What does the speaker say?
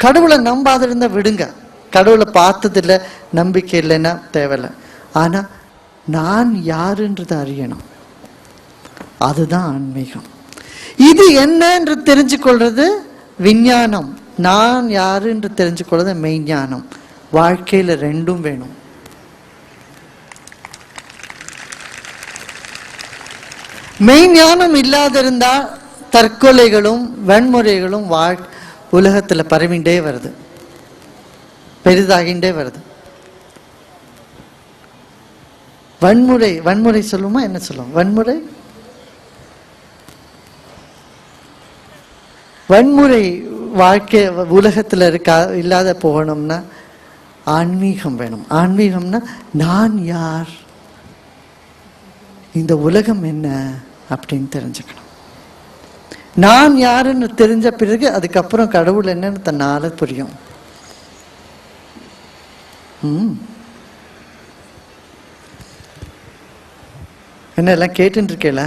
கடவுளை நம்பாத இருந்தா விடுங்க, கடவுளை பார்த்ததில்லை, நம்பிக்கை இல்லைன்னா தேவையில்லை. ஆனா நான் யாருன்றது அறியணும், அதுதான் ஆன்மீகம். இது என்னன்று தெரிஞ்சு கொள்றது விஞ்ஞானம், நான் யாருன்று தெரிஞ்சு கொள்றது மெய்ஞானம். வாழ்க்கையில ரெண்டும் வேணும். மெய்ஞானம் இல்லாத இருந்தா தற்கொலைகளும் வன்முறைகளும் உலகத்துல பரவிண்டே வருது, பெரிதாகிண்டே வருது. வன்முறை வன்முறை சொல்லுமா, என்ன சொல்லுவோம்? வன்முறை வன்முறை வாழ்க்கை உலகத்துல இருக்கா இல்லாத போகணும்னா ஆன்மீகம் வேணும். ஆன்மீகம்னா நான் யார், இந்த உலகம் என்ன அப்படின்னு தெரிஞ்சுக்கணும். நான் யாருன்னு தெரிஞ்ச பிறகு அதுக்கப்புறம் கடவுள் என்னன்னு தன்னால புரியும். என்ன எல்லாம் கேட்டுட்டு இருக்கேல?